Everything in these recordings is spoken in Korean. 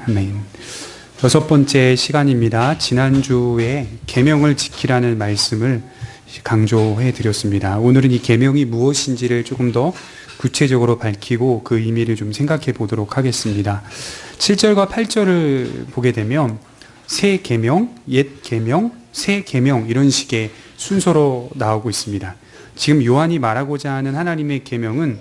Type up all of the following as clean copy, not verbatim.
아멘. 6번째 시간입니다. 지난주에 계명을 지키라는 말씀을 강조해 드렸습니다. 오늘은 이 계명이 무엇인지를 조금 더 구체적으로 밝히고 그 의미를 좀 생각해 보도록 하겠습니다. 7절과 8절을 보게 되면 새 계명, 옛 계명, 새 계명 이런 식의 순서로 나오고 있습니다. 지금 요한이 말하고자 하는 하나님의 계명은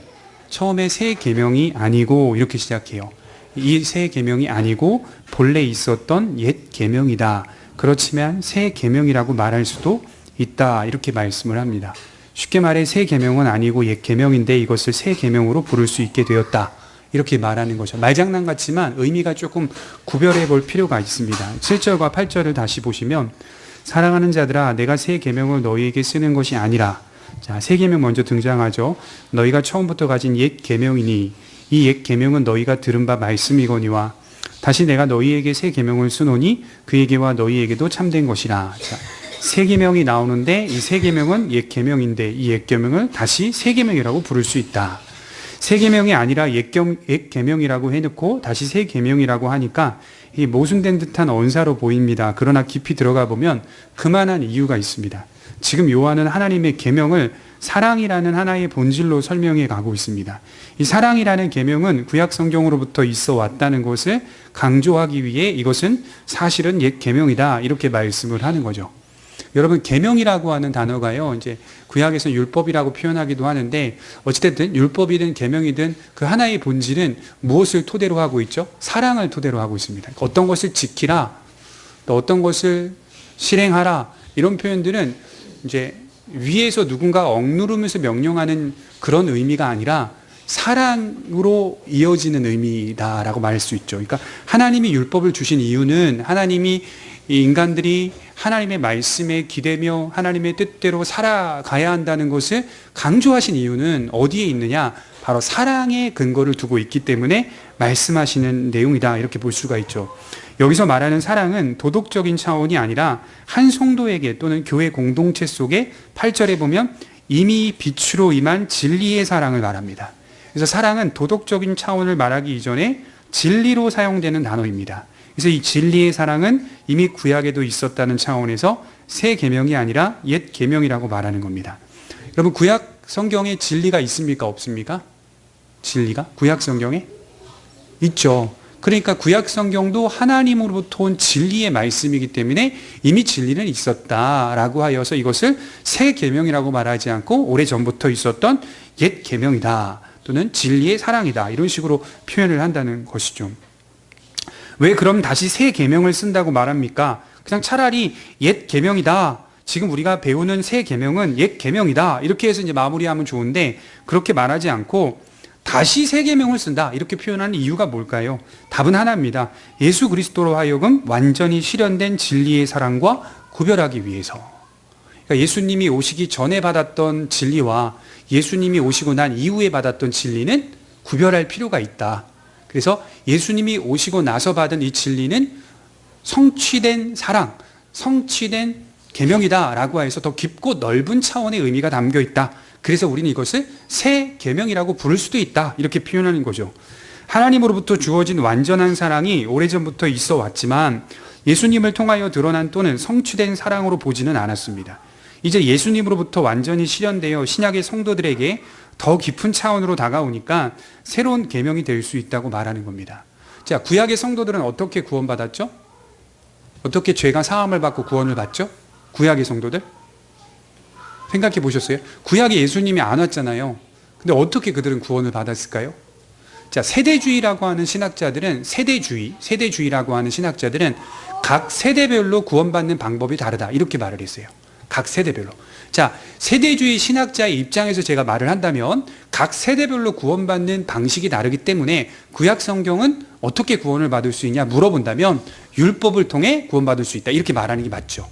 처음에 새 계명이 아니고 이렇게 시작해요. 이 새 계명이 아니고 본래 있었던 옛 계명이다. 그렇지만 새 계명이라고 말할 수도 있다. 이렇게 말씀을 합니다. 쉽게 말해 새 계명은 아니고 옛 계명인데 이것을 새 계명으로 부를 수 있게 되었다. 이렇게 말하는 거죠. 말장난 같지만 의미가 조금 구별해 볼 필요가 있습니다. 7절과 8절을 다시 보시면 사랑하는 자들아 내가 새 계명을 너희에게 쓰는 것이 아니라, 자, 새 계명 먼저 등장하죠. 너희가 처음부터 가진 옛 계명이니 이 옛 계명은 너희가 들은 바 말씀이거니와 다시 내가 너희에게 새 계명을 쓰노니 그에게와 너희에게도 참된 것이라. 자, 새 계명이 나오는데 이 새 계명은 옛 계명인데 이 옛 계명을 다시 새 계명이라고 부를 수 있다. 새 계명이 아니라 옛 계명이라고 해놓고 다시 새 계명이라고 하니까 이 모순된 듯한 언사로 보입니다. 그러나 깊이 들어가 보면 그만한 이유가 있습니다. 지금 요한은 하나님의 계명을 사랑이라는 하나의 본질로 설명해 가고 있습니다. 이 사랑이라는 계명은 구약 성경으로부터 있어 왔다는 것을 강조하기 위해 이것은 사실은 옛 계명이다 이렇게 말씀을 하는 거죠. 여러분, 계명이라고 하는 단어가요, 이제 구약에서 율법이라고 표현하기도 하는데 어찌됐든 율법이든 계명이든 그 하나의 본질은 무엇을 토대로 하고 있죠? 사랑을 토대로 하고 있습니다. 어떤 것을 지키라, 또 어떤 것을 실행하라 이런 표현들은 이제 위에서 누군가 억누르면서 명령하는 그런 의미가 아니라 사랑으로 이어지는 의미다라고 말할 수 있죠. 그러니까 하나님이 율법을 주신 이유는 하나님이 인간들이 하나님의 말씀에 기대며 하나님의 뜻대로 살아가야 한다는 것을 강조하신 이유는 어디에 있느냐? 바로 사랑의 근거를 두고 있기 때문에 말씀하시는 내용이다 이렇게 볼 수가 있죠. 여기서 말하는 사랑은 도덕적인 차원이 아니라 한 성도에게 또는 교회 공동체 속에 8절에 보면 이미 빛으로 임한 진리의 사랑을 말합니다. 그래서 사랑은 도덕적인 차원을 말하기 이전에 진리로 사용되는 단어입니다. 그래서 이 진리의 사랑은 이미 구약에도 있었다는 차원에서 새 계명이 아니라 옛 계명이라고 말하는 겁니다. 여러분, 구약 성경에 진리가 있습니까? 없습니까? 진리가? 구약 성경에? 있죠. 그러니까 구약 성경도 하나님으로부터 온 진리의 말씀이기 때문에 이미 진리는 있었다라고 하여서 이것을 새 계명이라고 말하지 않고 오래전부터 있었던 옛 계명이다 또는 진리의 사랑이다 이런 식으로 표현을 한다는 것이죠. 왜 그럼 다시 새 계명을 쓴다고 말합니까? 그냥 차라리 옛 계명이다. 지금 우리가 배우는 새 계명은 옛 계명이다. 이렇게 해서 이제 마무리하면 좋은데 그렇게 말하지 않고 다시 새 계명을 쓴다. 이렇게 표현하는 이유가 뭘까요? 답은 하나입니다. 예수 그리스도로 하여금 완전히 실현된 진리의 사랑과 구별하기 위해서. 그러니까 예수님이 오시기 전에 받았던 진리와 예수님이 오시고 난 이후에 받았던 진리는 구별할 필요가 있다. 그래서 예수님이 오시고 나서 받은 이 진리는 성취된 사랑, 성취된 계명이다라고 해서 더 깊고 넓은 차원의 의미가 담겨 있다. 그래서 우리는 이것을 새 계명이라고 부를 수도 있다. 이렇게 표현하는 거죠. 하나님으로부터 주어진 완전한 사랑이 오래전부터 있어 왔지만 예수님을 통하여 드러난 또는 성취된 사랑으로 보지는 않았습니다. 이제 예수님으로부터 완전히 실현되어 신약의 성도들에게 더 깊은 차원으로 다가오니까 새로운 계명이 될 수 있다고 말하는 겁니다. 자, 구약의 성도들은 어떻게 구원받았죠? 어떻게 죄가 사함을 받고 구원을 받죠? 구약의 성도들? 생각해 보셨어요? 구약에 예수님이 안 왔잖아요. 근데 어떻게 그들은 구원을 받았을까요? 자, 세대주의라고 하는 신학자들은 세대주의라고 하는 신학자들은 각 세대별로 구원받는 방법이 다르다. 이렇게 말을 했어요. 각 세대별로. 자, 세대주의 신학자의 입장에서 제가 말을 한다면 각 세대별로 구원받는 방식이 다르기 때문에 구약 성경은 어떻게 구원을 받을 수 있냐 물어본다면 율법을 통해 구원받을 수 있다. 이렇게 말하는 게 맞죠.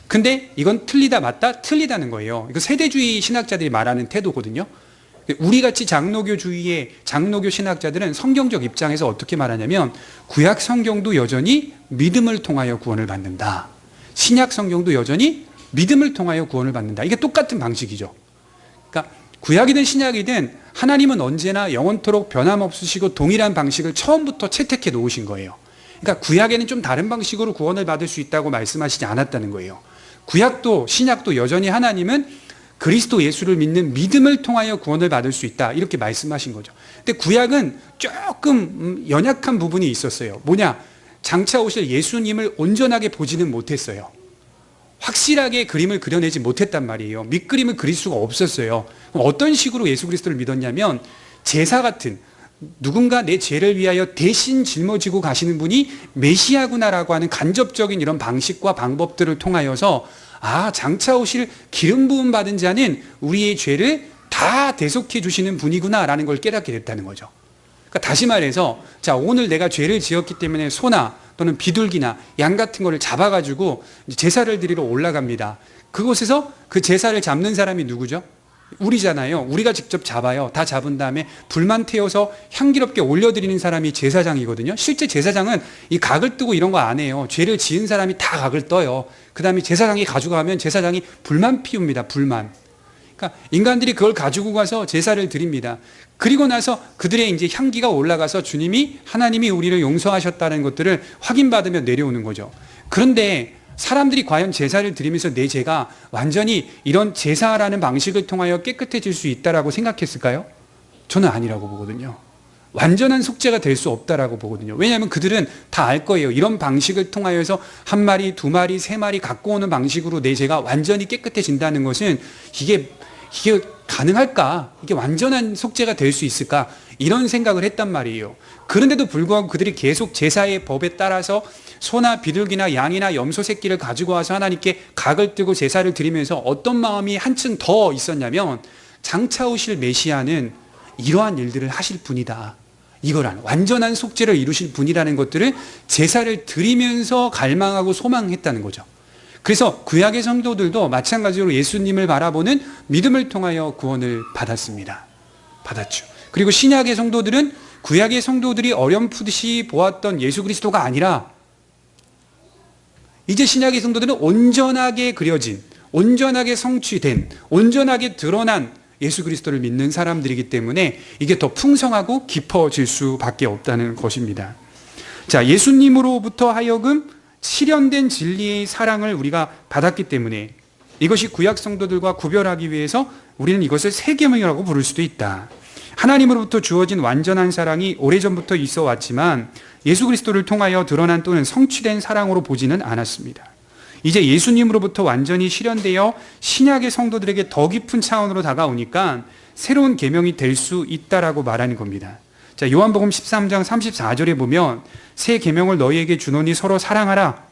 근데 이건 틀리다 맞다? 틀리다는 거예요. 이거 세대주의 신학자들이 말하는 태도거든요. 우리같이 장로교 신학자들은 성경적 입장에서 어떻게 말하냐면 구약 성경도 여전히 믿음을 통하여 구원을 받는다. 신약 성경도 여전히 믿음을 통하여 구원을 받는다. 이게 똑같은 방식이죠. 그러니까 구약이든 신약이든 하나님은 언제나 영원토록 변함없으시고 동일한 방식을 처음부터 채택해 놓으신 거예요. 그러니까 구약에는 좀 다른 방식으로 구원을 받을 수 있다고 말씀하시지 않았다는 거예요. 구약도 신약도 여전히 하나님은 그리스도 예수를 믿는 믿음을 통하여 구원을 받을 수 있다, 이렇게 말씀하신 거죠. 근데 구약은 조금 연약한 부분이 있었어요. 뭐냐? 장차 오실 예수님을 온전하게 보지는 못했어요. 확실하게 그림을 그려내지 못했단 말이에요. 밑그림을 그릴 수가 없었어요. 그럼 어떤 식으로 예수 그리스도를 믿었냐면 제사 같은, 누군가 내 죄를 위하여 대신 짊어지고 가시는 분이 메시아구나라고 하는 간접적인 이런 방식과 방법들을 통하여서 장차 오실 기름 부음 받은 자는 우리의 죄를 다 대속해 주시는 분이구나라는 걸 깨닫게 됐다는 거죠. 그러니까 다시 말해서, 자, 오늘 내가 죄를 지었기 때문에 소나 또는 비둘기나 양 같은 거를 잡아가지고 제사를 드리러 올라갑니다. 그곳에서 그 제사를 잡는 사람이 누구죠? 우리잖아요. 우리가 직접 잡아요. 다 잡은 다음에 불만 태워서 향기롭게 올려드리는 사람이 제사장이거든요. 실제 제사장은 이 각을 뜨고 이런 거 안 해요. 죄를 지은 사람이 다 각을 떠요. 그 다음에 제사장이 가져가면 제사장이 불만 피웁니다. 불만. 그러니까 인간들이 그걸 가지고 가서 제사를 드립니다. 그리고 나서 그들의 이제 향기가 올라가서 하나님이 우리를 용서하셨다는 것들을 확인받으며 내려오는 거죠. 그런데 사람들이 과연 제사를 드리면서 내 죄가 완전히 이런 제사라는 방식을 통하여 깨끗해질 수 있다라고 생각했을까요? 저는 아니라고 보거든요. 완전한 속죄가 될 수 없다라고 보거든요. 왜냐하면 그들은 다 알 거예요. 이런 방식을 통하여서 한 마리, 두 마리, 세 마리 갖고 오는 방식으로 내 죄가 완전히 깨끗해진다는 것은 이게 가능할까? 이게 완전한 속죄가 될 수 있을까? 이런 생각을 했단 말이에요. 그런데도 불구하고 그들이 계속 제사의 법에 따라서 소나 비둘기나 양이나 염소 새끼를 가지고 와서 하나님께 각을 뜨고 제사를 드리면서 어떤 마음이 한층 더 있었냐면, 장차 오실 메시아는 이러한 일들을 하실 분이다, 이거란 완전한 속죄를 이루실 분이라는 것들을 제사를 드리면서 갈망하고 소망했다는 거죠. 그래서 구약의 성도들도 마찬가지로 예수님을 바라보는 믿음을 통하여 구원을 받았습니다. 받았죠. 그리고 신약의 성도들은 구약의 성도들이 어렴풋이 보았던 예수 그리스도가 아니라, 이제 신약의 성도들은 온전하게 그려진, 온전하게 성취된, 온전하게 드러난 예수 그리스도를 믿는 사람들이기 때문에 이게 더 풍성하고 깊어질 수밖에 없다는 것입니다. 자, 예수님으로부터 하여금 실현된 진리의 사랑을 우리가 받았기 때문에 이것이 구약 성도들과 구별하기 위해서 우리는 이것을 새 계명이라고 부를 수도 있다. 하나님으로부터 주어진 완전한 사랑이 오래전부터 있어 왔지만 예수 그리스도를 통하여 드러난 또는 성취된 사랑으로 보지는 않았습니다. 이제 예수님으로부터 완전히 실현되어 신약의 성도들에게 더 깊은 차원으로 다가오니까 새로운 계명이 될 수 있다라고 말하는 겁니다. 자, 요한복음 13장 34절에 보면 새 계명을 너희에게 주노니 서로 사랑하라.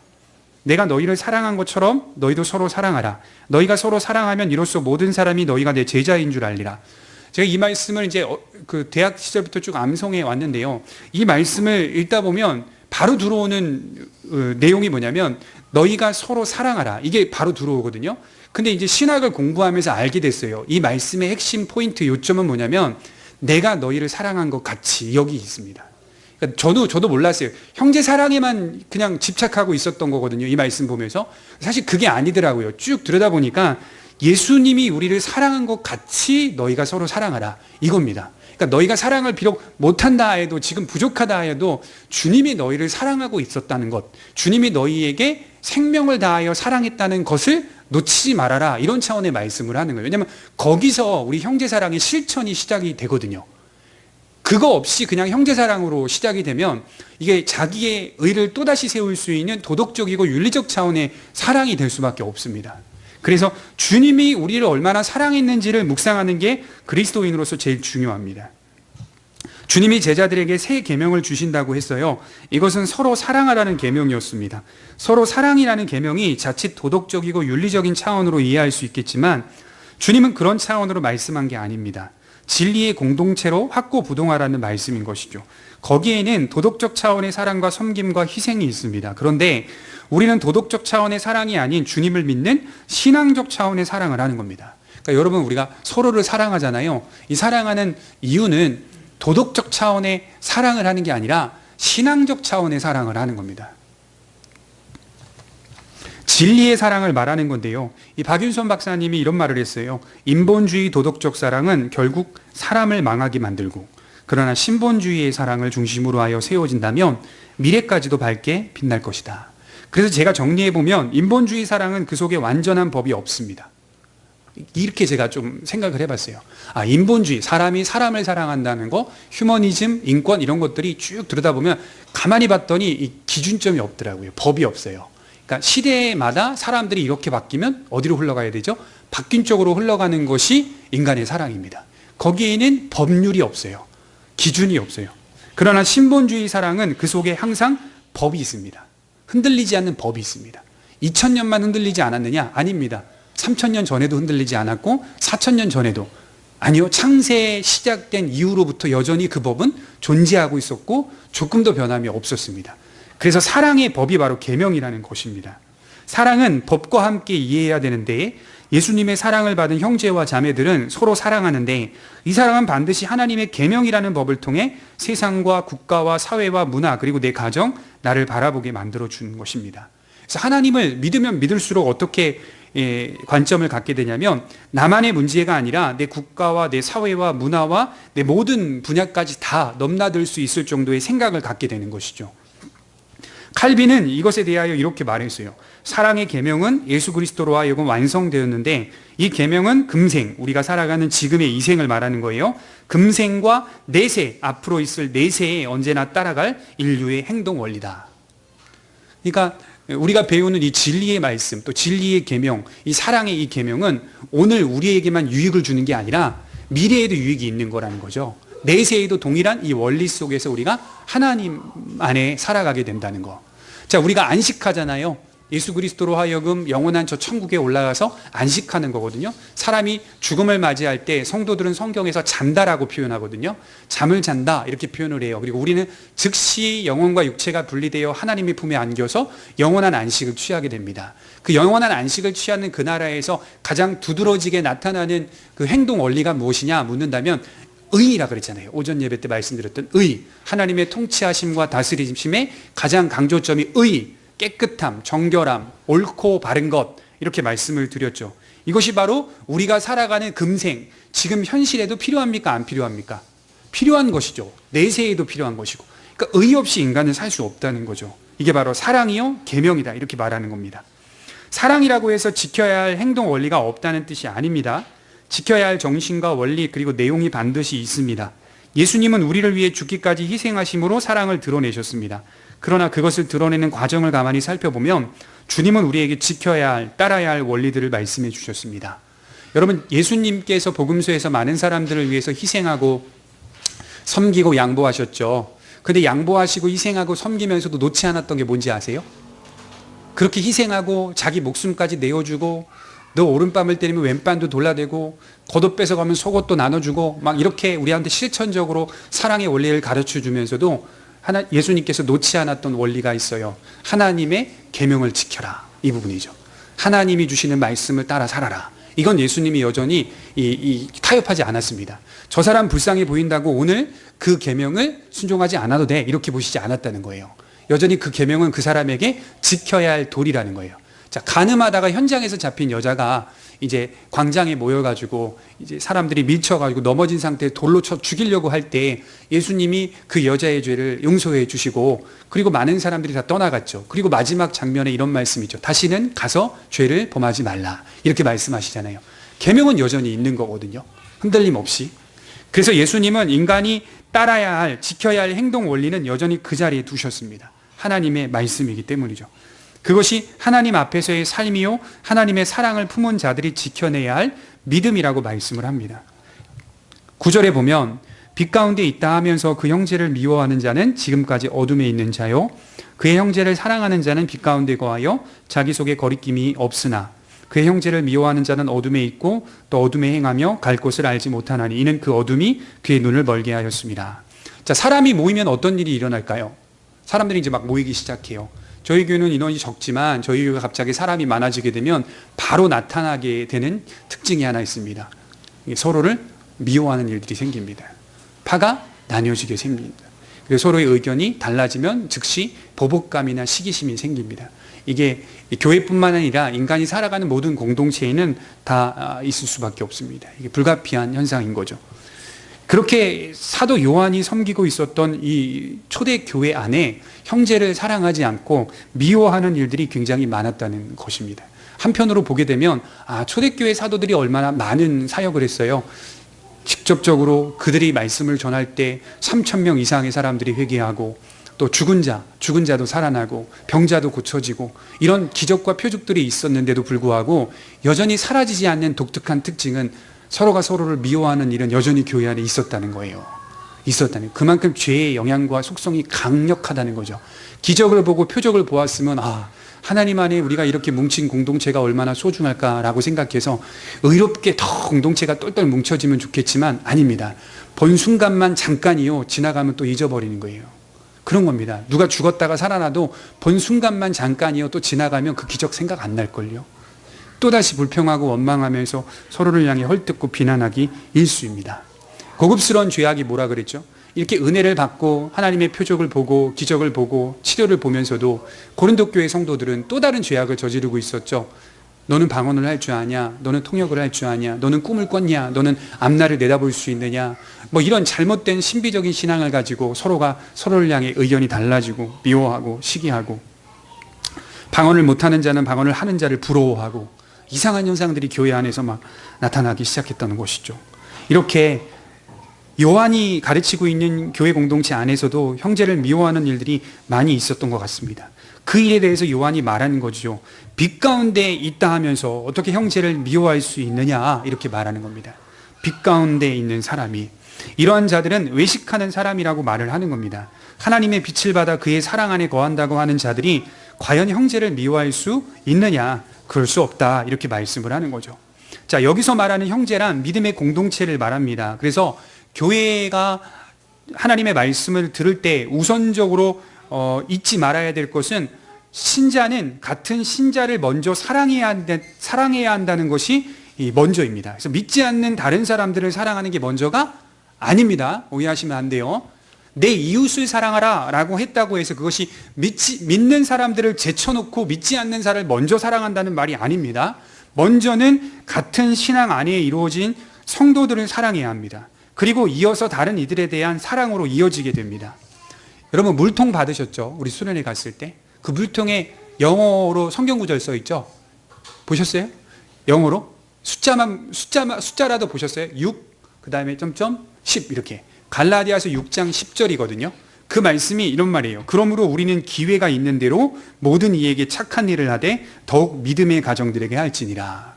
내가 너희를 사랑한 것처럼 너희도 서로 사랑하라. 너희가 서로 사랑하면 이로써 모든 사람이 너희가 내 제자인 줄 알리라. 제가 이 말씀을 이제 그 대학 시절부터 쭉 암송해 왔는데요. 이 말씀을 읽다 보면 바로 들어오는 내용이 뭐냐면 너희가 서로 사랑하라. 이게 바로 들어오거든요. 근데 이제 신학을 공부하면서 알게 됐어요. 이 말씀의 핵심 포인트 요점은 뭐냐면 내가 너희를 사랑한 것 같이 여기 있습니다. 그러니까 저도 몰랐어요. 형제 사랑에만 그냥 집착하고 있었던 거거든요. 이 말씀 보면서. 사실 그게 아니더라고요. 쭉 들여다보니까 예수님이 우리를 사랑한 것 같이 너희가 서로 사랑하라, 이겁니다. 그러니까 너희가 사랑을 비록 못한다 해도, 지금 부족하다 해도 주님이 너희를 사랑하고 있었다는 것, 주님이 너희에게 생명을 다하여 사랑했다는 것을 놓치지 말아라, 이런 차원의 말씀을 하는 거예요. 왜냐하면 거기서 우리 형제사랑의 실천이 시작이 되거든요. 그거 없이 그냥 형제사랑으로 시작이 되면 이게 자기의 의를 또다시 세울 수 있는 도덕적이고 윤리적 차원의 사랑이 될 수밖에 없습니다. 그래서 주님이 우리를 얼마나 사랑했는지를 묵상하는 게 그리스도인으로서 제일 중요합니다. 주님이 제자들에게 새 계명을 주신다고 했어요. 이것은 서로 사랑하라는 계명이었습니다. 서로 사랑이라는 계명이 자칫 도덕적이고 윤리적인 차원으로 이해할 수 있겠지만 주님은 그런 차원으로 말씀한 게 아닙니다. 진리의 공동체로 확고부동하라는 말씀인 것이죠. 거기에는 도덕적 차원의 사랑과 섬김과 희생이 있습니다. 그런데 우리는 도덕적 차원의 사랑이 아닌 주님을 믿는 신앙적 차원의 사랑을 하는 겁니다. 그러니까 여러분, 우리가 서로를 사랑하잖아요. 이 사랑하는 이유는 도덕적 차원의 사랑을 하는 게 아니라 신앙적 차원의 사랑을 하는 겁니다. 진리의 사랑을 말하는 건데요. 이 박윤선 박사님이 이런 말을 했어요. 인본주의 도덕적 사랑은 결국 사람을 망하게 만들고 그러나 신본주의의 사랑을 중심으로 하여 세워진다면 미래까지도 밝게 빛날 것이다. 그래서 제가 정리해보면 인본주의 사랑은 그 속에 완전한 법이 없습니다. 이렇게 제가 좀 생각을 해봤어요. 인본주의, 사람이 사람을 사랑한다는 거, 휴머니즘, 인권 이런 것들이 쭉 들여다보면 가만히 봤더니 이 기준점이 없더라고요. 법이 없어요. 그러니까 시대마다 사람들이 이렇게 바뀌면 어디로 흘러가야 되죠? 바뀐 쪽으로 흘러가는 것이 인간의 사랑입니다. 거기에는 법률이 없어요. 기준이 없어요. 그러나 신본주의 사랑은 그 속에 항상 법이 있습니다. 흔들리지 않는 법이 있습니다. 2000년만 흔들리지 않았느냐? 아닙니다. 3000년 전에도 흔들리지 않았고 4000년 전에도, 아니요, 창세 시작된 이후로부터 여전히 그 법은 존재하고 있었고 조금도 변함이 없었습니다. 그래서 사랑의 법이 바로 계명이라는 것입니다. 사랑은 법과 함께 이해해야 되는데 예수님의 사랑을 받은 형제와 자매들은 서로 사랑하는데 이 사랑은 반드시 하나님의 계명이라는 법을 통해 세상과 국가와 사회와 문화 그리고 내 가정, 나를 바라보게 만들어주는 것입니다. 그래서 하나님을 믿으면 믿을수록 어떻게 관점을 갖게 되냐면 나만의 문제가 아니라 내 국가와 내 사회와 문화와 내 모든 분야까지 다 넘나들 수 있을 정도의 생각을 갖게 되는 것이죠. 칼빈은 이것에 대하여 이렇게 말했어요. 사랑의 계명은 예수 그리스도로 하여금 완성되었는데 이 계명은 금생, 우리가 살아가는 지금의 이 생을 말하는 거예요. 금생과 내세, 앞으로 있을 내세에 언제나 따라갈 인류의 행동 원리다. 그러니까 우리가 배우는 이 진리의 말씀, 또 진리의 계명, 이 사랑의 이 계명은 오늘 우리에게만 유익을 주는 게 아니라 미래에도 유익이 있는 거라는 거죠. 내세에도 동일한 이 원리 속에서 우리가 하나님 안에 살아가게 된다는 거. 자, 우리가 안식하잖아요. 예수 그리스도로 하여금 영원한 저 천국에 올라가서 안식하는 거거든요. 사람이 죽음을 맞이할 때 성도들은 성경에서 잔다라고 표현하거든요. 잠을 잔다 이렇게 표현을 해요. 그리고 우리는 즉시 영혼과 육체가 분리되어 하나님의 품에 안겨서 영원한 안식을 취하게 됩니다. 그 영원한 안식을 취하는 그 나라에서 가장 두드러지게 나타나는 그 행동 원리가 무엇이냐 묻는다면 의라 그랬잖아요. 오전 예배 때 말씀드렸던 의, 하나님의 통치하심과 다스리심의 가장 강조점이 의, 깨끗함, 정결함, 옳고 바른 것, 이렇게 말씀을 드렸죠. 이것이 바로 우리가 살아가는 금생, 지금 현실에도 필요합니까? 안 필요합니까? 필요한 것이죠. 내세에도 필요한 것이고. 그러니까 의 없이 인간은 살 수 없다는 거죠. 이게 바로 사랑이요 계명이다 이렇게 말하는 겁니다. 사랑이라고 해서 지켜야 할 행동 원리가 없다는 뜻이 아닙니다. 지켜야 할 정신과 원리 그리고 내용이 반드시 있습니다. 예수님은 우리를 위해 죽기까지 희생하심으로 사랑을 드러내셨습니다. 그러나 그것을 드러내는 과정을 가만히 살펴보면 주님은 우리에게 지켜야 할, 따라야 할 원리들을 말씀해 주셨습니다. 여러분, 예수님께서 복음서에서 많은 사람들을 위해서 희생하고 섬기고 양보하셨죠. 그런데 양보하시고 희생하고 섬기면서도 놓지 않았던 게 뭔지 아세요? 그렇게 희생하고 자기 목숨까지 내어주고 너 오른뺨을 때리면 왼뺨도 돌려대고 겉옷 뺏어가면 속옷도 나눠주고 막 이렇게 우리한테 실천적으로 사랑의 원리를 가르쳐 주면서도 예수님께서 놓지 않았던 원리가 있어요. 하나님의 계명을 지켜라. 이 부분이죠. 하나님이 주시는 말씀을 따라 살아라. 이건 예수님이 여전히 타협하지 않았습니다. 저 사람 불쌍해 보인다고 오늘 그 계명을 순종하지 않아도 돼 이렇게 보시지 않았다는 거예요. 여전히 그 계명은 그 사람에게 지켜야 할 도리라는 거예요. 자, 가늠하다가 현장에서 잡힌 여자가 이제 광장에 모여가지고 이제 사람들이 밀쳐가지고 넘어진 상태에 돌로 쳐 죽이려고 할 때 예수님이 그 여자의 죄를 용서해 주시고 그리고 많은 사람들이 다 떠나갔죠. 그리고 마지막 장면에 이런 말씀이죠. 다시는 가서 죄를 범하지 말라. 이렇게 말씀하시잖아요. 계명은 여전히 있는 거거든요. 흔들림 없이. 그래서 예수님은 인간이 따라야 할, 지켜야 할 행동 원리는 여전히 그 자리에 두셨습니다. 하나님의 말씀이기 때문이죠. 그것이 하나님 앞에서의 삶이요 하나님의 사랑을 품은 자들이 지켜내야 할 믿음이라고 말씀을 합니다. 9절에 보면 빛 가운데 있다 하면서 그 형제를 미워하는 자는 지금까지 어둠에 있는 자요 그의 형제를 사랑하는 자는 빛 가운데 거하여 자기 속에 거리낌이 없으나 그의 형제를 미워하는 자는 어둠에 있고 또 어둠에 행하며 갈 곳을 알지 못하나니 이는 그 어둠이 그의 눈을 멀게 하였습니다. 자, 사람이 모이면 어떤 일이 일어날까요? 사람들이 이제 막 모이기 시작해요. 저희 교회는 인원이 적지만 저희 교회가 갑자기 사람이 많아지게 되면 바로 나타나게 되는 특징이 하나 있습니다. 서로를 미워하는 일들이 생깁니다. 파가 나뉘어지게 생깁니다. 그래서 서로의 의견이 달라지면 즉시 보복감이나 시기심이 생깁니다. 이게 교회뿐만 아니라 인간이 살아가는 모든 공동체에는 다 있을 수밖에 없습니다. 이게 불가피한 현상인 거죠. 그렇게 사도 요한이 섬기고 있었던 이 초대교회 안에 형제를 사랑하지 않고 미워하는 일들이 굉장히 많았다는 것입니다. 한편으로 보게 되면 초대교회 사도들이 얼마나 많은 사역을 했어요. 직접적으로 그들이 말씀을 전할 때 3,000명 이상의 사람들이 회개하고, 또 죽은 자도 살아나고, 병자도 고쳐지고, 이런 기적과 표적들이 있었는데도 불구하고 여전히 사라지지 않는 독특한 특징은 서로가 서로를 미워하는 일은 여전히 교회 안에 있었다는 거예요. 그만큼 죄의 영향과 속성이 강력하다는 거죠. 기적을 보고 표적을 보았으면 하나님 안에 우리가 이렇게 뭉친 공동체가 얼마나 소중할까라고 생각해서 의롭게 더 공동체가 똘똘 뭉쳐지면 좋겠지만 아닙니다. 본 순간만 잠깐이요, 지나가면 또 잊어버리는 거예요. 그런 겁니다. 누가 죽었다가 살아나도 본 순간만 잠깐이요, 또 지나가면 그 기적 생각 안 날걸요. 또다시 불평하고 원망하면서 서로를 향해 헐뜯고 비난하기 일쑤입니다. 고급스러운 죄악이 뭐라 그랬죠? 이렇게 은혜를 받고 하나님의 표적을 보고 기적을 보고 치료를 보면서도 고린도 교회 성도들은 또 다른 죄악을 저지르고 있었죠. 너는 방언을 할 줄 아냐? 너는 통역을 할 줄 아냐? 너는 꿈을 꿨냐? 너는 앞날을 내다볼 수 있느냐? 이런 잘못된 신비적인 신앙을 가지고 서로가 서로를 향해 의견이 달라지고 미워하고 시기하고, 방언을 못하는 자는 방언을 하는 자를 부러워하고, 이상한 현상들이 교회 안에서 막 나타나기 시작했다는 것이죠. 이렇게 요한이 가르치고 있는 교회 공동체 안에서도 형제를 미워하는 일들이 많이 있었던 것 같습니다. 그 일에 대해서 요한이 말하는 거죠. 빛 가운데 있다 하면서 어떻게 형제를 미워할 수 있느냐, 이렇게 말하는 겁니다. 빛 가운데 있는 사람이, 이러한 자들은 외식하는 사람이라고 말을 하는 겁니다. 하나님의 빛을 받아 그의 사랑 안에 거한다고 하는 자들이 과연 형제를 미워할 수 있느냐? 그럴 수 없다, 이렇게 말씀을 하는 거죠. 자, 여기서 말하는 형제란 믿음의 공동체를 말합니다. 그래서 교회가 하나님의 말씀을 들을 때 우선적으로 잊지 말아야 될 것은, 신자는 같은 신자를 먼저 사랑해야 한다는 것이 먼저입니다. 그래서 믿지 않는 다른 사람들을 사랑하는 게 먼저가 아닙니다. 오해하시면 안 돼요. 내 이웃을 사랑하라 라고 했다고 해서 그것이 믿는 사람들을 제쳐놓고 믿지 않는 사람을 먼저 사랑한다는 말이 아닙니다. 먼저는 같은 신앙 안에 이루어진 성도들을 사랑해야 합니다. 그리고 이어서 다른 이들에 대한 사랑으로 이어지게 됩니다. 여러분, 물통 받으셨죠? 우리 수련회 갔을 때 그 물통에 영어로 성경 구절 써 있죠? 보셨어요? 영어로 숫자라도 보셨어요? 6, 그 다음에 점점 10, 이렇게 갈라디아서 6장 10절이거든요. 그 말씀이 이런 말이에요. 그러므로 우리는 기회가 있는 대로 모든 이에게 착한 일을 하되 더욱 믿음의 가정들에게 할지니라.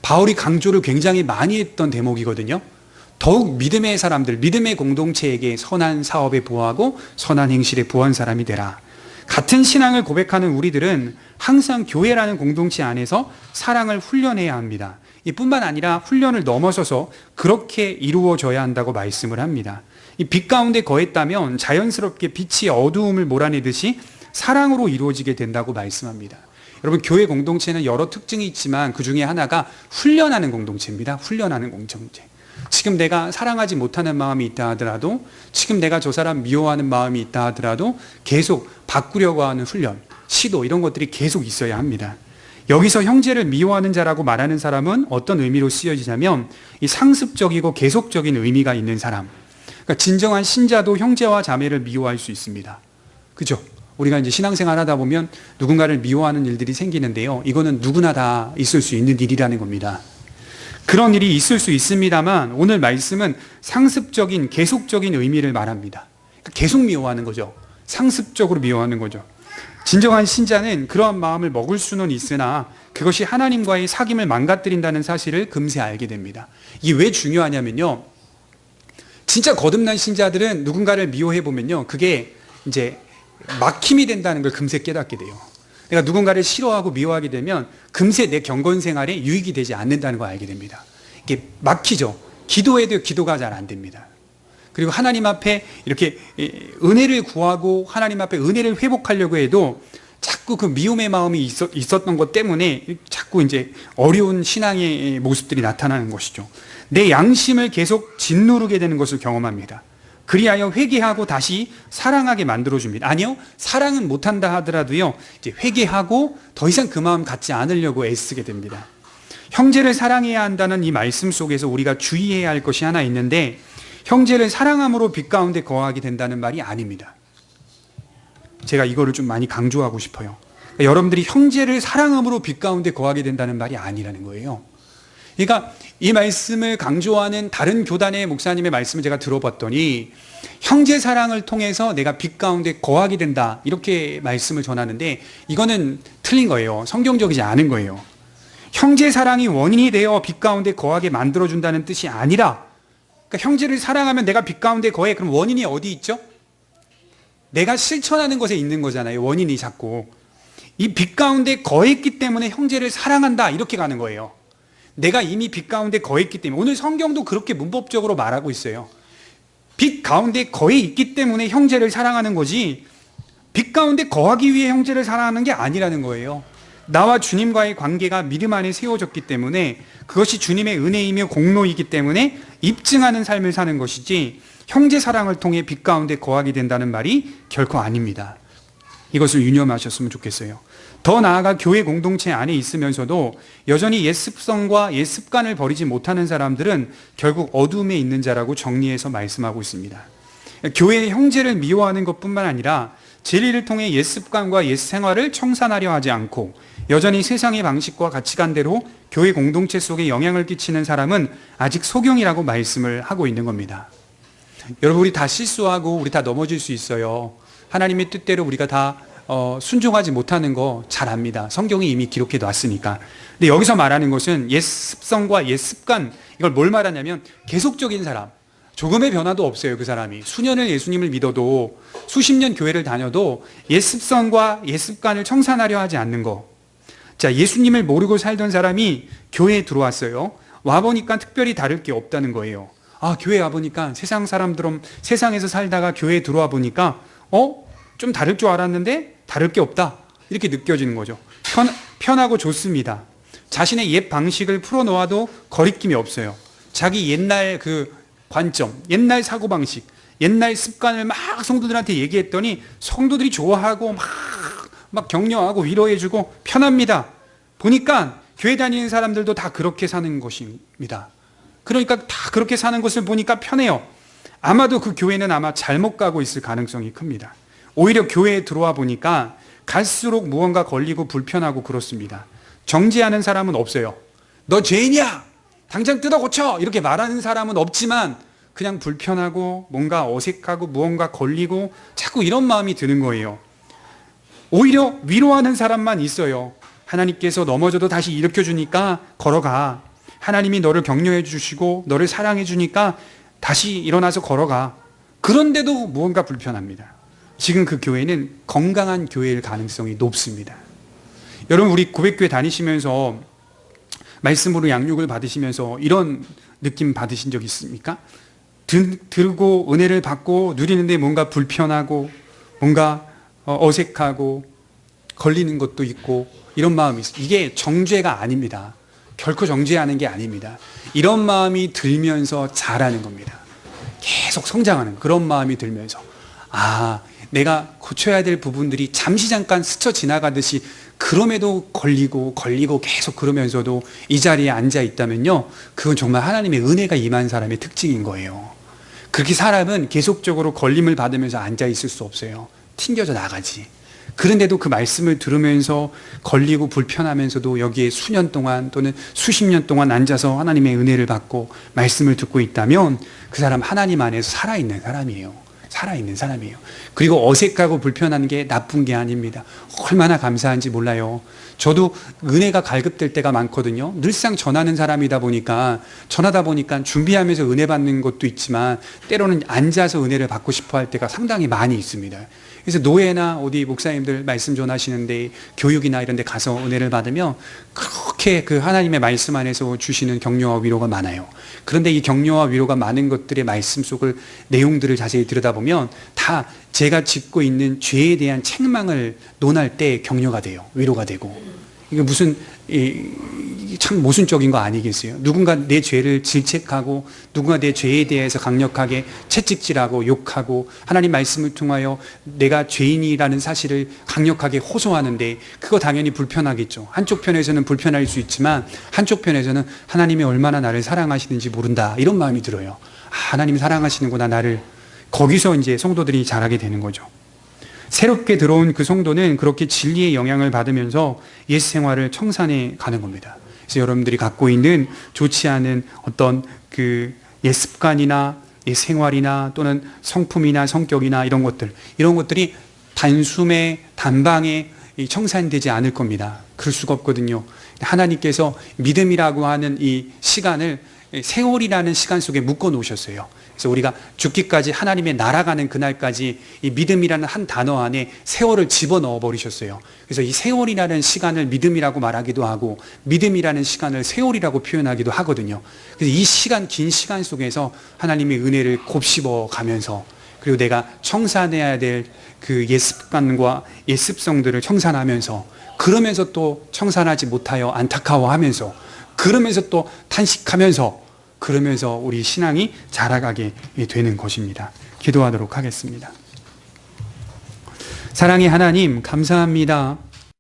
바울이 강조를 굉장히 많이 했던 대목이거든요. 더욱 믿음의 사람들, 믿음의 공동체에게 선한 사업에 부하고 선한 행실에 부한 사람이 되라. 같은 신앙을 고백하는 우리들은 항상 교회라는 공동체 안에서 사랑을 훈련해야 합니다. 이뿐만 아니라 훈련을 넘어서서 그렇게 이루어져야 한다고 말씀을 합니다. 이 빛 가운데 거했다면 자연스럽게 빛이 어두움을 몰아내듯이 사랑으로 이루어지게 된다고 말씀합니다. 여러분, 교회 공동체는 여러 특징이 있지만 그 중에 하나가 훈련하는 공동체입니다. 훈련하는 공동체. 지금 내가 사랑하지 못하는 마음이 있다 하더라도, 지금 내가 저 사람 미워하는 마음이 있다 하더라도 계속 바꾸려고 하는 훈련, 시도, 이런 것들이 계속 있어야 합니다. 여기서 형제를 미워하는 자라고 말하는 사람은 어떤 의미로 쓰여지냐면, 이 상습적이고 계속적인 의미가 있는 사람. 그러니까 진정한 신자도 형제와 자매를 미워할 수 있습니다. 그죠? 우리가 이제 신앙생활 하다 보면 누군가를 미워하는 일들이 생기는데요. 이거는 누구나 다 있을 수 있는 일이라는 겁니다. 그런 일이 있을 수 있습니다만, 오늘 말씀은 상습적인, 계속적인 의미를 말합니다. 그러니까 계속 미워하는 거죠. 상습적으로 미워하는 거죠. 진정한 신자는 그러한 마음을 먹을 수는 있으나 그것이 하나님과의 사귐을 망가뜨린다는 사실을 금세 알게 됩니다. 이게 왜 중요하냐면요, 진짜 거듭난 신자들은 누군가를 미워해 보면요, 그게 이제 막힘이 된다는 걸 금세 깨닫게 돼요. 내가 누군가를 싫어하고 미워하게 되면 금세 내 경건 생활에 유익이 되지 않는다는 걸 알게 됩니다. 이게 막히죠. 기도해도 기도가 잘 안 됩니다. 그리고 하나님 앞에 이렇게 은혜를 구하고 하나님 앞에 은혜를 회복하려고 해도 자꾸 그 미움의 마음이 있었던 것 때문에 자꾸 이제 어려운 신앙의 모습들이 나타나는 것이죠. 내 양심을 계속 짓누르게 되는 것을 경험합니다. 그리하여 회개하고 다시 사랑하게 만들어줍니다. 아니요, 사랑은 못한다 하더라도요, 이제 회개하고 더 이상 그 마음 갖지 않으려고 애쓰게 됩니다. 형제를 사랑해야 한다는 이 말씀 속에서 우리가 주의해야 할 것이 하나 있는데, 형제를 사랑함으로 빛 가운데 거하게 된다는 말이 아닙니다. 제가 이거를 좀 많이 강조하고 싶어요. 그러니까 여러분들이 형제를 사랑함으로 빛 가운데 거하게 된다는 말이 아니라는 거예요. 그러니까 이 말씀을 강조하는 다른 교단의 목사님의 말씀을 제가 들어봤더니 형제 사랑을 통해서 내가 빛 가운데 거하게 된다 이렇게 말씀을 전하는데 이거는 틀린 거예요. 성경적이지 않은 거예요. 형제 사랑이 원인이 되어 빛 가운데 거하게 만들어준다는 뜻이 아니라, 그러니까 형제를 사랑하면 내가 빛 가운데 거해. 그럼 원인이 어디 있죠? 내가 실천하는 것에 있는 거잖아요. 원인이 자꾸. 이 빛 가운데 거했기 때문에 형제를 사랑한다 이렇게 가는 거예요. 내가 이미 빛 가운데 거했기 때문에. 오늘 성경도 그렇게 문법적으로 말하고 있어요. 빛 가운데 거해 있기 때문에 형제를 사랑하는 거지, 빛 가운데 거하기 위해 형제를 사랑하는 게 아니라는 거예요. 나와 주님과의 관계가 믿음 안에 세워졌기 때문에 그것이 주님의 은혜이며 공로이기 때문에 입증하는 삶을 사는 것이지, 형제 사랑을 통해 빛 가운데 거하게 된다는 말이 결코 아닙니다. 이것을 유념하셨으면 좋겠어요. 더 나아가 교회 공동체 안에 있으면서도 여전히 옛 습성과 옛 습관을 버리지 못하는 사람들은 결국 어둠에 있는 자라고 정리해서 말씀하고 있습니다. 교회의 형제를 미워하는 것뿐만 아니라 진리를 통해 옛 습관과 옛 생활을 청산하려 하지 않고 여전히 세상의 방식과 가치관대로 교회 공동체 속에 영향을 끼치는 사람은 아직 소경이라고 말씀을 하고 있는 겁니다. 여러분, 우리 다 실수하고 우리 다 넘어질 수 있어요. 하나님의 뜻대로 우리가 다 순종하지 못하는 거 잘 압니다. 성경이 이미 기록해 놨으니까. 근데 여기서 말하는 것은 옛 습성과 옛 습관, 이걸 뭘 말하냐면 계속적인 사람, 조금의 변화도 없어요. 그 사람이 수년을 예수님을 믿어도 수십 년 교회를 다녀도 옛 습성과 옛 습관을 청산하려 하지 않는 거. 자, 예수님을 모르고 살던 사람이 교회에 들어왔어요. 와보니까 특별히 다를 게 없다는 거예요. 아, 교회 와보니까 세상 사람들은 세상에서 살다가 교회에 들어와 보니까 좀 다를 줄 알았는데 다를 게 없다 이렇게 느껴지는 거죠. 편하고 좋습니다. 자신의 옛 방식을 풀어놓아도 거리낌이 없어요. 자기 옛날 그 관점, 옛날 사고방식, 옛날 습관을 막 성도들한테 얘기했더니 성도들이 좋아하고 막 격려하고 위로해주고 편합니다. 보니까 교회 다니는 사람들도 다 그렇게 사는 것입니다. 그러니까 다 그렇게 사는 것을 보니까 편해요. 아마도 그 교회는 아마 잘못 가고 있을 가능성이 큽니다. 오히려 교회에 들어와 보니까 갈수록 무언가 걸리고 불편하고 그렇습니다. 정죄하는 사람은 없어요. 너 죄인이야! 당장 뜯어 고쳐! 이렇게 말하는 사람은 없지만 그냥 불편하고 뭔가 어색하고 무언가 걸리고 자꾸 이런 마음이 드는 거예요. 오히려 위로하는 사람만 있어요. 하나님께서 넘어져도 다시 일으켜주니까 걸어가. 하나님이 너를 격려해 주시고 너를 사랑해 주니까 다시 일어나서 걸어가. 그런데도 무언가 불편합니다. 지금 그 교회는 건강한 교회일 가능성이 높습니다. 여러분, 우리 고백교회 다니시면서 말씀으로 양육을 받으시면서 이런 느낌 받으신 적 있습니까? 들고 은혜를 받고 누리는데 뭔가 불편하고 뭔가 어색하고 걸리는 것도 있고 이런 마음이 있어요. 이게 정죄가 아닙니다. 결코 정죄하는 게 아닙니다. 이런 마음이 들면서 자라는 겁니다. 계속 성장하는 그런 마음이 들면서 내가 고쳐야 될 부분들이 잠시 잠깐 스쳐 지나가듯이 그럼에도 걸리고 계속 그러면서도 이 자리에 앉아 있다면요, 그건 정말 하나님의 은혜가 임한 사람의 특징인 거예요. 그렇게 사람은 계속적으로 걸림을 받으면서 앉아 있을 수 없어요. 튕겨져 나가지. 그런데도 그 말씀을 들으면서 걸리고 불편하면서도 여기에 수년 동안 또는 수십 년 동안 앉아서 하나님의 은혜를 받고 말씀을 듣고 있다면 그 사람 하나님 안에서 살아있는 사람이에요. 살아있는 사람이에요. 그리고 어색하고 불편한 게 나쁜 게 아닙니다. 얼마나 감사한지 몰라요. 저도 은혜가 갈급될 때가 많거든요. 늘상 전하는 사람이다 보니까 전하다 보니까 준비하면서 은혜 받는 것도 있지만 때로는 앉아서 은혜를 받고 싶어 할 때가 상당히 많이 있습니다. 그래서 노예나 어디 목사님들 말씀 전하시는데 교육이나 이런 데 가서 은혜를 받으면 그렇게 그 하나님의 말씀 안에서 주시는 격려와 위로가 많아요. 그런데 이 격려와 위로가 많은 것들의 말씀 속을 내용들을 자세히 들여다보면 다 제가 짓고 있는 죄에 대한 책망을 논할 때 격려가 돼요. 위로가 되고. 이게 무슨 참 모순적인 거 아니겠어요? 누군가 내 죄를 질책하고 누군가 내 죄에 대해서 강력하게 채찍질하고 욕하고 하나님 말씀을 통하여 내가 죄인이라는 사실을 강력하게 호소하는데 그거 당연히 불편하겠죠. 한쪽 편에서는 불편할 수 있지만 한쪽 편에서는 하나님이 얼마나 나를 사랑하시는지 모른다 이런 마음이 들어요. 하나님 사랑하시는구나 나를. 거기서 이제 성도들이 자라게 되는 거죠. 새롭게 들어온 그 성도는 그렇게 진리의 영향을 받으면서 옛 생활을 청산해 가는 겁니다. 그래서 여러분들이 갖고 있는 좋지 않은 어떤 그 옛 습관이나 옛 생활이나 또는 성품이나 성격이나 이런 것들이 단숨에 단방에 청산되지 않을 겁니다. 그럴 수가 없거든요. 하나님께서 믿음이라고 하는 이 시간을 세월이라는 시간 속에 묶어 놓으셨어요. 그래서 우리가 죽기까지 하나님의 날아가는 그날까지 이 믿음이라는 한 단어 안에 세월을 집어넣어 버리셨어요. 그래서 이 세월이라는 시간을 믿음이라고 말하기도 하고 믿음이라는 시간을 세월이라고 표현하기도 하거든요. 그래서 이 시간, 긴 시간 속에서 하나님의 은혜를 곱씹어 가면서 그리고 내가 청산해야 될 그 옛 습관과 옛 습성들을 청산하면서 그러면서 또 청산하지 못하여 안타까워하면서 그러면서 또 탄식하면서 그러면서 우리 신앙이 자라가게 되는 것입니다. 기도하도록 하겠습니다. 사랑의 하나님 감사합니다.